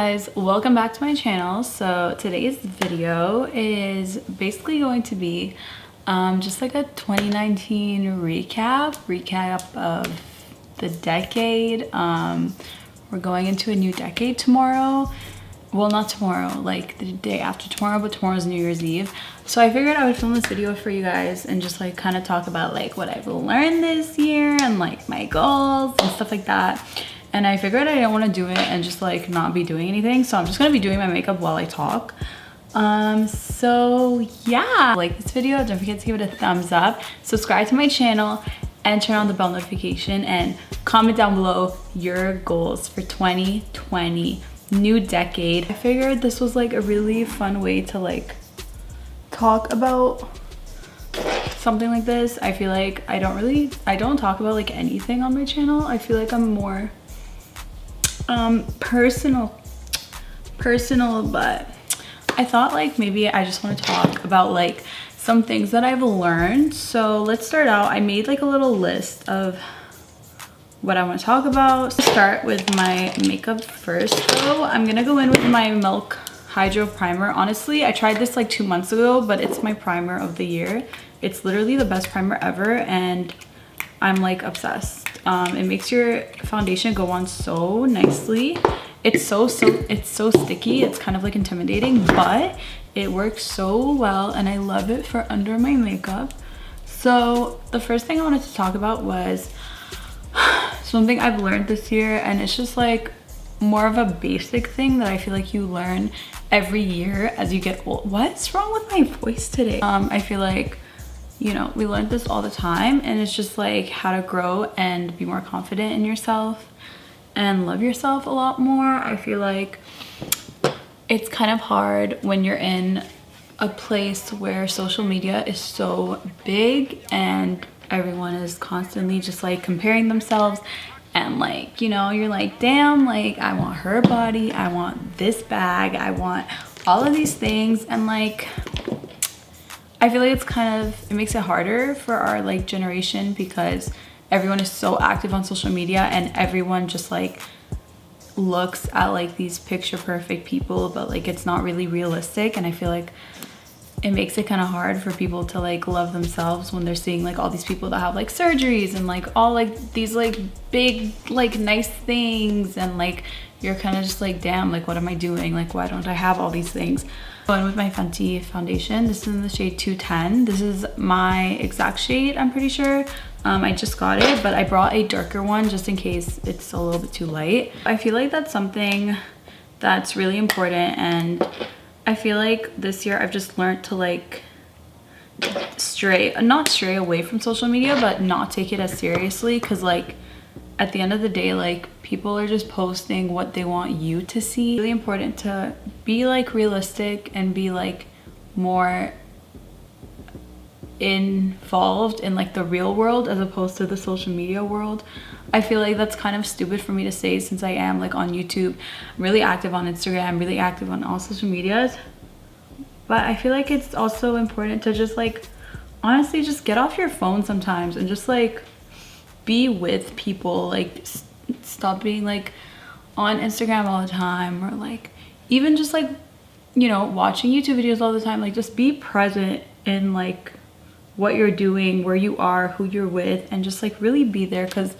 guys, welcome back to my channel. So today's video is basically going to be just like a 2019 recap of the decade. We're going into a new decade tomorrow. Well, not tomorrow, like the day after tomorrow, but tomorrow's New Year's Eve. So I figured I would film this video for you guys and just like kind of talk about like what I've learned this year and like my goals and stuff like that. And I figured I didn't want to do it and just like not be doing anything. So I'm just going to be doing my makeup while I talk. So yeah, like this video, don't forget to give it a thumbs up, subscribe to my channel, and turn on the bell notification, and comment down below your goals for 2020, new decade. I figured this was like a really fun way to like talk about something like this. I feel like I don't talk about like anything on my channel. I feel like I'm more personal, but I thought like maybe I just want to talk about like some things that I've learned. So let's start out. I made like a little list of what I want to talk about. Start with my makeup first though. I'm gonna go in with my Milk Hydro Primer. Honestly, I tried this like 2 months ago, but it's my primer of the year. It's literally the best primer ever and I'm like obsessed. It makes your foundation go on so nicely. It's so sticky. It's kind of like intimidating, but it works so well and I love it for under my makeup. So the first thing I wanted to talk about was something I've learned this year, and it's just like more of a basic thing that I feel like you learn every year as you get old. What's wrong with my voice today? I feel like, you know, we learned this all the time, and it's just like how to grow and be more confident in yourself and love yourself a lot more. I feel like it's kind of hard when you're in a place where social media is so big and everyone is constantly just like comparing themselves, and like, you know, you're like, damn, like I want her body, I want this bag, I want all of these things. And like I feel like it makes it harder for our like generation because everyone is so active on social media and everyone just like looks at like these picture perfect people, but like it's not really realistic. And I feel like it makes it kind of hard for people to like love themselves when they're seeing like all these people that have like surgeries and like all like these like big like nice things, and like you're kind of just like, damn, like what am I doing? Like why don't I have all these things? Going with my Fenty foundation. This is in the shade 210. This is my exact shade, I'm pretty sure. I just got it, but I brought a darker one just in case it's a little bit too light. I feel like that's something that's really important, and I feel like this year I've just learned to like not stray away from social media, but not take it as seriously, because like at the end of the day, like people are just posting what they want you to see. It's really important to be like realistic and be like more involved in like the real world as opposed to the social media world. I feel like that's kind of stupid for me to say since I am like on YouTube, I'm really active on Instagram, really active on all social medias. But I feel like it's also important to just like honestly just get off your phone sometimes and just like be with people. Like stop being like on Instagram all the time, or like even just like, you know, watching YouTube videos all the time. Like just be present in like what you're doing, where you are, who you're with, and just like really be there, because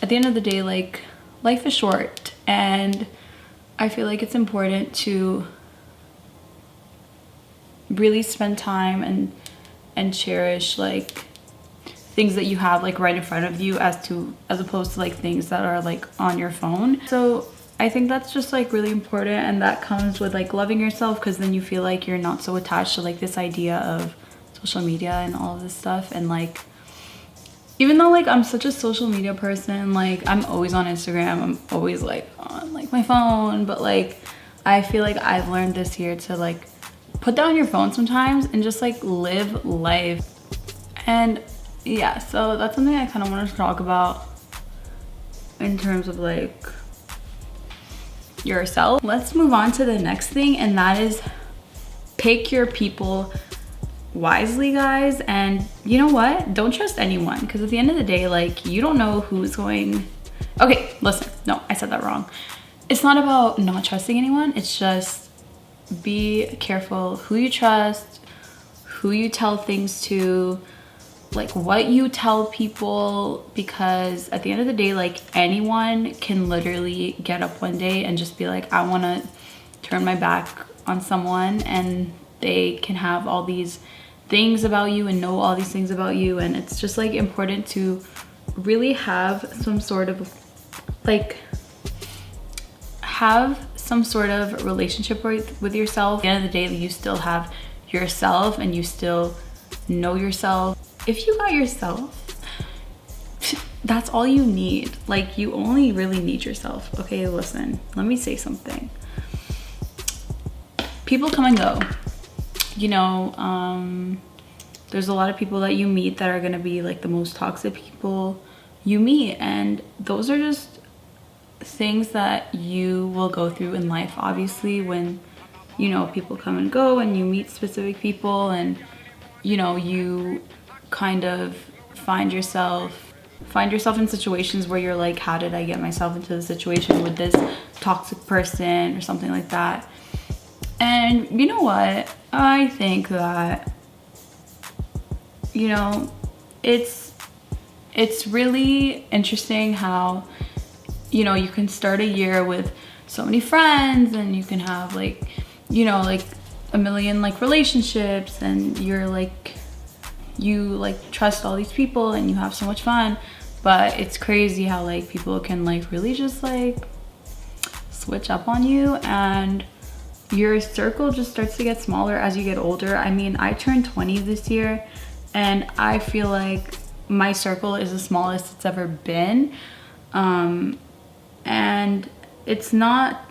at the end of the day, like life is short, and I feel like it's important to really spend time and cherish like things that you have like right in front of you as opposed to like things that are like on your phone. So I think that's just like really important, and that comes with like loving yourself, because then you feel like you're not so attached to like this idea of social media and all of this stuff. And like even though like I'm such a social media person, like I'm always on Instagram, I'm always like on like my phone, but like I feel like I've learned this year to like put down your phone sometimes and just like live life. And yeah, so that's something I kind of wanted to talk about in terms of like yourself. Let's move on to the next thing, and that is pick your people wisely, guys. And you know what, don't trust anyone, because at the end of the day, like you don't know who's going. Okay, listen, no, I said that wrong. it's not about not trusting anyone. It's just be careful who you trust, who you tell things to, like what you tell people, because at the end of the day, like anyone can literally get up one day and just be like, I want to turn my back on someone, and they can have all these things about you and know all these things about you. And it's just like important to really have some sort of like relationship with yourself. At the end of the day, you still have yourself and you still know yourself. If you got yourself, that's all you need. Like, you only really need yourself. Okay, listen, let me say something. People come and go. You know, there's a lot of people that you meet that are gonna be like the most toxic people you meet, and those are just things that you will go through in life. Obviously, when, you know, people come and go and you meet specific people, and you know, you kind of find yourself in situations where you're like, how did I get myself into the situation with this toxic person or something like that. And you know what, I think that, you know, it's really interesting how, you know, you can start a year with so many friends and you can have like, you know, like a million like relationships, and you're like, you like trust all these people and you have so much fun. But it's crazy how like people can like really just like switch up on you, and your circle just starts to get smaller as you get older. I mean, I turned 20 this year and I feel like my circle is the smallest it's ever been. And it's not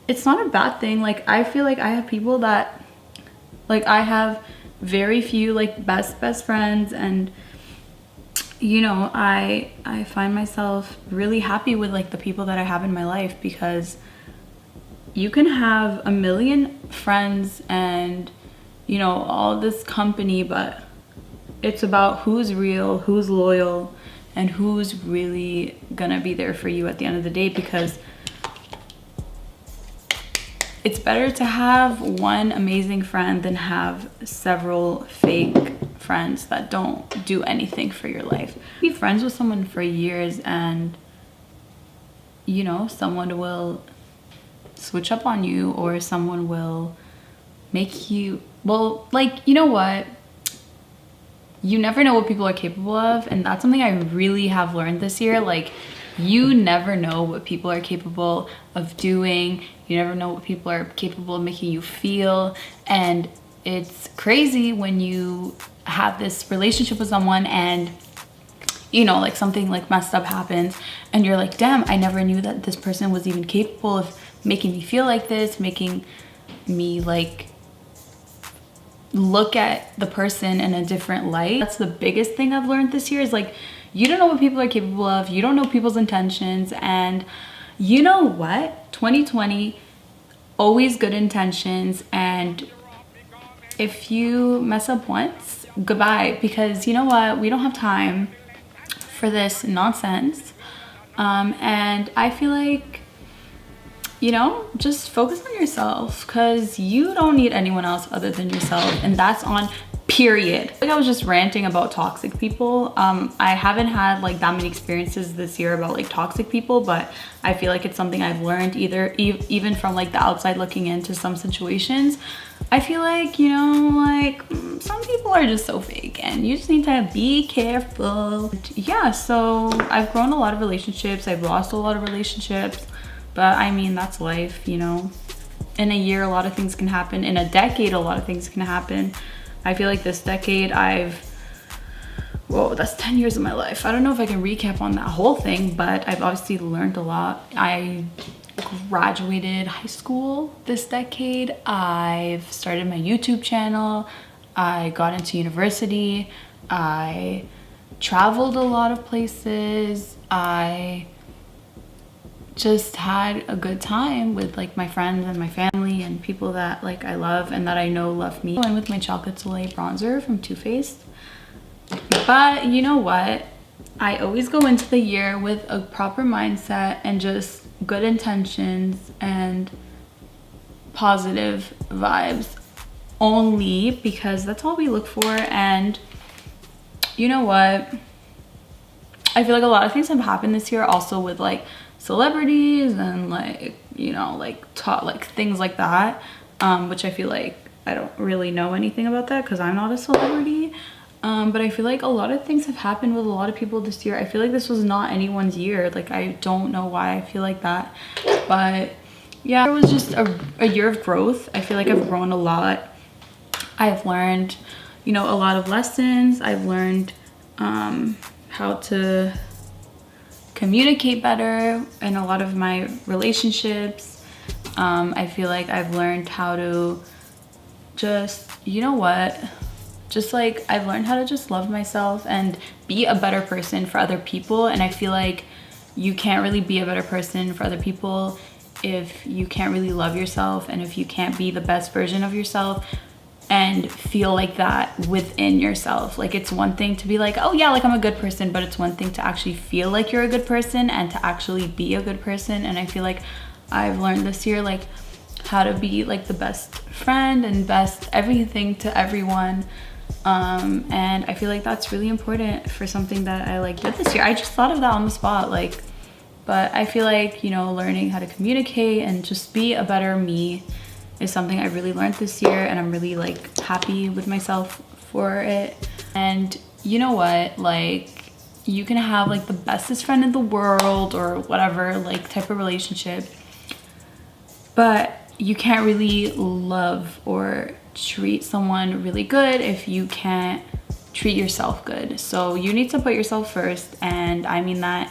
a bad thing. Like, I feel like I have people that, like, I have very few like best friends, and you know, I find myself really happy with like the people that I have in my life, because you can have a million friends and, you know, all this company, but it's about who's real, who's loyal, and who's really gonna be there for you at the end of the day. Because it's better to have one amazing friend than have several fake friends that don't do anything for your life. Be friends with someone for years and, you know, someone will switch up on you, or someone will make you, well, like, you know what? You never know what people are capable of, and that's something I really have learned this year. Like, you never know what people are capable of doing. You never know what people are capable of making you feel. And it's crazy when you have this relationship with someone and, you know, like something like messed up happens and you're like, damn, I never knew that this person was even capable of making me feel like this, making me like look at the person in a different light. That's the biggest thing I've learned this year, is like, you don't know what people are capable of, you don't know people's intentions. And you know what, 2020, always good intentions, and if you mess up once, goodbye, because you know what, we don't have time for this nonsense. And I feel like, you know, just focus on yourself, because you don't need anyone else other than yourself, and that's on period. Like, I was just ranting about toxic people. I haven't had like that many experiences this year about like toxic people, but I feel like it's something I've learned even from like the outside looking into some situations. I feel like, you know, like some people are just so fake and you just need to be careful. Yeah, so I've grown a lot of relationships, I've lost a lot of relationships, but I mean, that's life, you know. In a year, a lot of things can happen. In a decade, a lot of things can happen. I feel like this decade whoa, that's 10 years of my life. I don't know if I can recap on that whole thing, but I've obviously learned a lot. I graduated high school this decade. I've started my YouTube channel. I got into university. I traveled a lot of places. I just had a good time with like my friends and my family and people that like I love and that I know love me. I went with my Chocolate Soleil bronzer from Too Faced. But you know what? I always go into the year with a proper mindset and just good intentions and positive vibes only, because that's all we look for. And you know what, I feel like a lot of things have happened this year also with like celebrities and like, you know, like things like that, which I feel like I don't really know anything about that because I'm not a celebrity. But I feel like a lot of things have happened with a lot of people this year. I feel like this was not anyone's year. Like, I don't know why I feel like that. But yeah, it was just a year of growth. I feel like I've grown a lot. I've learned, you know, a lot of lessons. I've learned how to communicate better in a lot of my relationships. I feel like I've learned how to just, you know what, just like I've learned how to just love myself and be a better person for other people. And I feel like you can't really be a better person for other people if you can't really love yourself, and if you can't be the best version of yourself and feel like that within yourself. Like, it's one thing to be like, oh yeah, like I'm a good person, but it's one thing to actually feel like you're a good person and to actually be a good person. And I feel like I've learned this year like how to be like the best friend and best everything to everyone. And I feel like that's really important for something that I like did this year. I just thought of that on the spot, like, but I feel like, you know, learning how to communicate and just be a better me is something I really learned this year, and I'm really like happy with myself for it. And you know what, like, you can have like the bestest friend in the world or whatever like type of relationship, but you can't really love or treat someone really good if you can't treat yourself good. So you need to put yourself first, and I mean that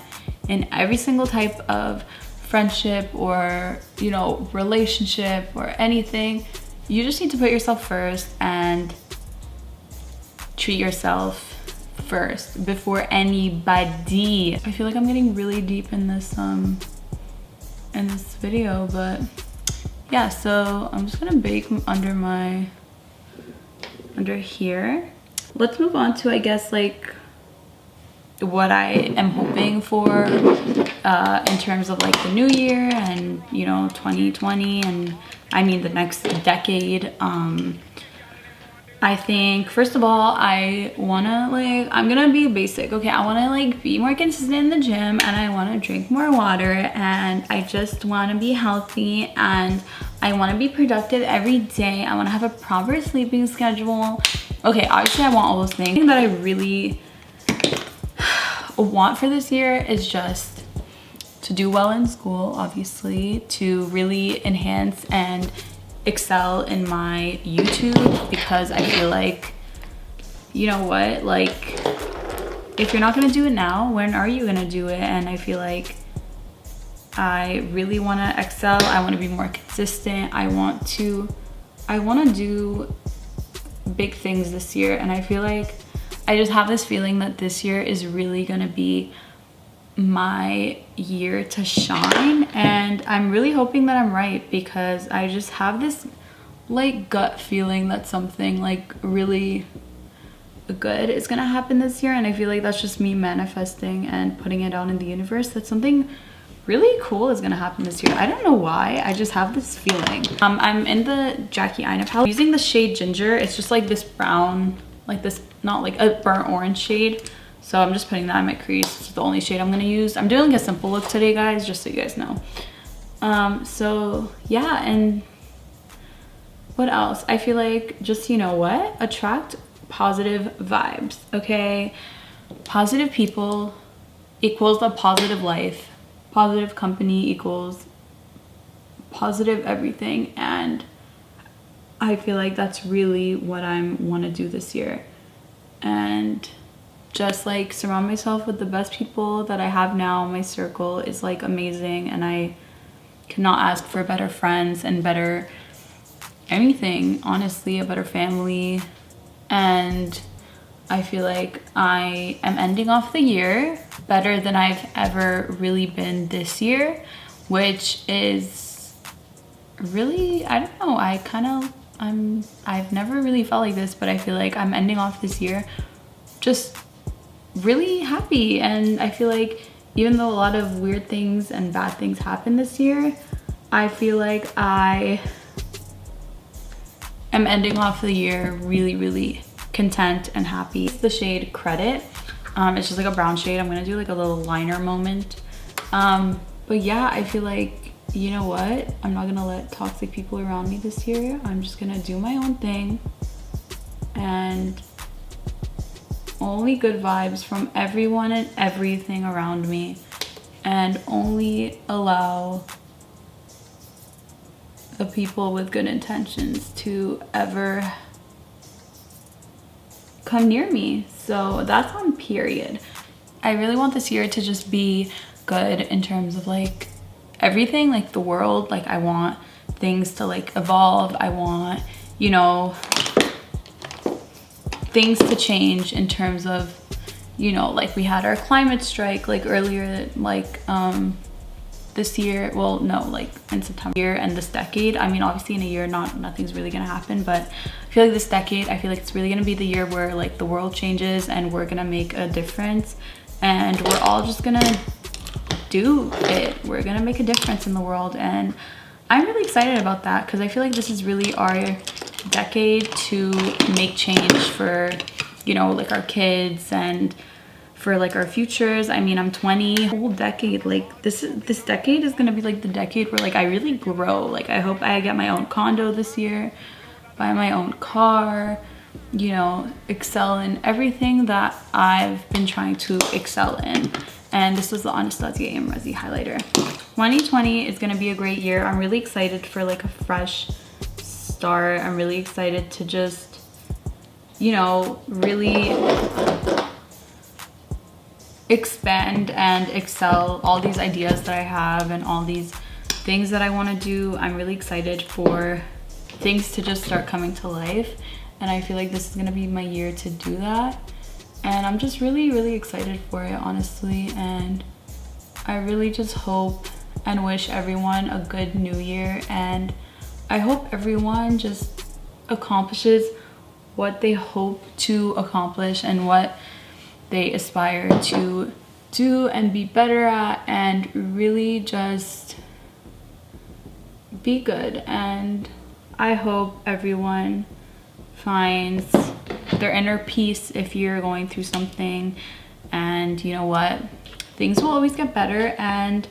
in every single type of friendship or, you know, relationship or anything. You just need to put yourself first and treat yourself first before anybody. I feel like I'm getting really deep in this video, but yeah, so I'm just gonna bake under here. Let's move on to, I guess, like what I am hoping for in terms of like the new year and, you know, 2020, and I mean the next decade. I think, first of all, I wanna like, I'm gonna be basic, okay? I wanna like be more consistent in the gym, and I wanna drink more water, and I just wanna be healthy, and I wanna be productive every day. I wanna have a proper sleeping schedule. Okay, obviously I want all those things. The thing that I really want for this year is just to do well in school, obviously, to really enhance and excel in my YouTube, because I feel like, you know what, like, if you're not gonna do it now, when are you gonna do it? And I feel like I really want to excel. I want to be more consistent. I want to do big things this year, and I feel like I just have this feeling that this year is really gonna be my year to shine, and I'm really hoping that I'm right, because I just have this like gut feeling that something like really good is gonna happen this year. And I feel like that's just me manifesting and putting it out in the universe that something really cool is gonna happen this year. I don't know why, I just have this feeling. I'm in the Jackie Aina palette using the shade Ginger. It's just like this brown, like this, not like a burnt orange shade. So I'm just putting that in my crease. It's the only shade I'm gonna use. I'm doing like a simple look today, guys, just so you guys know. So yeah, and what else? I feel like just, you know what? Attract positive vibes, okay? Positive people equals a positive life. Positive company equals positive everything. And I feel like that's really what I want to do this year. And just like surround myself with the best people that I have now. My circle is like amazing, and I cannot ask for better friends and better anything, honestly, a better family. And I feel like I am ending off the year better than I've ever really been this year, which is really, I don't know, I've never really felt like this, but I feel like I'm ending off this year just really happy. And I feel like even though a lot of weird things and bad things happened this year, I feel like I am ending off the year really, really content and happy. It's the shade Credit. It's just like a brown shade. I'm gonna do like a little liner moment. But yeah, I feel like, you know what? I'm not gonna let toxic people around me this year. I'm just gonna do my own thing, and only good vibes from everyone and everything around me, and only allow the people with good intentions to ever come near me. So that's on period. I really want this year to just be good in terms of like everything, like the world. Like I want things to like evolve. I want, you know, things to change in terms of, you know, like we had our climate strike like earlier, like this year, well no, like in September, and this decade. I mean, obviously in a year nothing's really gonna happen, but I feel like this decade, I feel like it's really gonna be the year where like the world changes and we're gonna make a difference, and we're all just gonna do it. We're gonna make a difference in the world, and I'm really excited about that because I feel like this is really our decade to make change for, you know, like our kids and for like our futures. I mean, I'm 20, whole decade, like this decade is gonna be like the decade where like I really grow. Like I hope I get my own condo this year, buy my own car, you know, excel in everything that I've been trying to excel in. And this was the Anastasia AM Resi highlighter. 2020 is gonna be a great year. I'm really excited for like a fresh start. I'm really excited to just, you know, really expand and excel all these ideas that I have and all these things that I want to do. I'm really excited for things to just start coming to life, and I feel like this is gonna be my year to do that, and I'm just really, really excited for it, honestly. And I really just hope and wish everyone a good new year, and I hope everyone just accomplishes what they hope to accomplish and what they aspire to do and be better at, and really just be good. And I hope everyone finds their inner peace if you're going through something, and you know what, things will always get better. And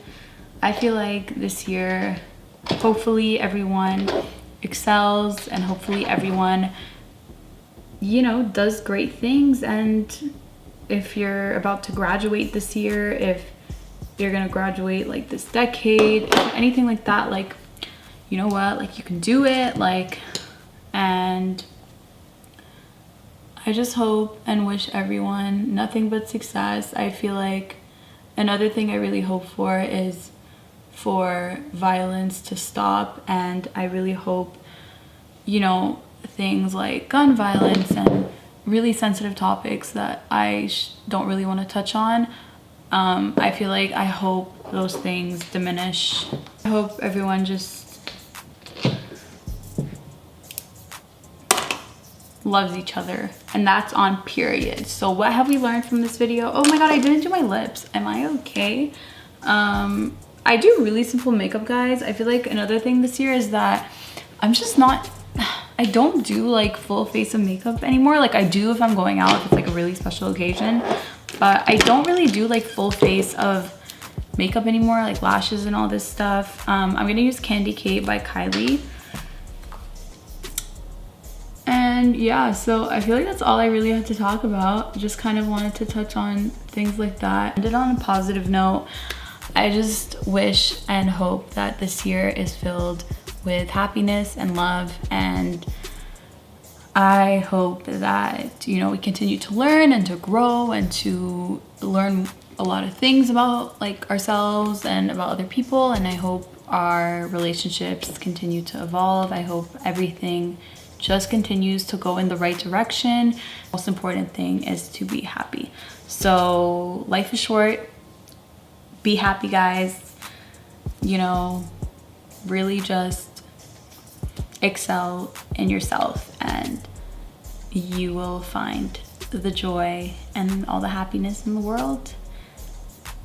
I feel like this year, hopefully everyone excels, and hopefully everyone, you know, does great things. And if you're about to graduate this year, if you're gonna graduate like this decade, anything like that, like, you know what, like you can do it, like. And I just hope and wish everyone nothing but success. I feel like another thing I really hope for is for violence to stop, and I really hope, you know, things like gun violence and really sensitive topics that I don't really want to touch on, I feel like I hope those things diminish. I hope everyone just loves each other, and that's on period. So what have we learned from this video? Oh my god, I didn't do my lips. Am I okay? I do really simple makeup, guys. I feel like another thing this year is that I'm just not, I don't do like full face of makeup anymore. Like I do if I'm going out, if it's like a really special occasion, but I don't really do like full face of makeup anymore, like lashes and all this stuff. I'm gonna use Candy Kate by Kylie. And yeah, so I feel like that's all I really had to talk about. Just kind of wanted to touch on things like that. Ended on a positive note. I just wish and hope that this year is filled with happiness and love, and I hope that, you know, we continue to learn and to grow and to learn a lot of things about like ourselves and about other people, and I hope our relationships continue to evolve. I hope everything just continues to go in the right direction. Most important thing is to be happy. So life is short. Be happy, guys. You know, really just excel in yourself, and you will find the joy and all the happiness in the world.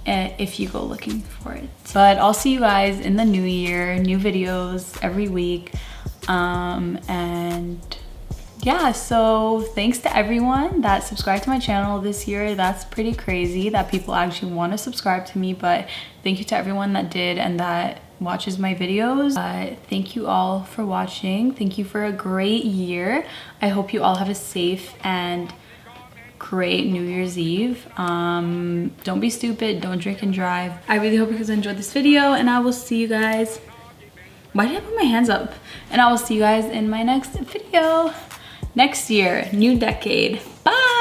if you go looking for it. But I'll see you guys in the new year, new videos every week. And yeah, so thanks to everyone that subscribed to my channel this year. That's pretty crazy that people actually want to subscribe to me, but thank you to everyone that did and that watches my videos. Thank you all for watching. Thank you for a great year. I hope you all have a safe and great New Year's Eve. Don't be stupid, don't drink and drive. I really hope you guys enjoyed this video, and I will see you guys. Why did I put my hands up? And I will see you guys in my next video next year, new decade. Bye.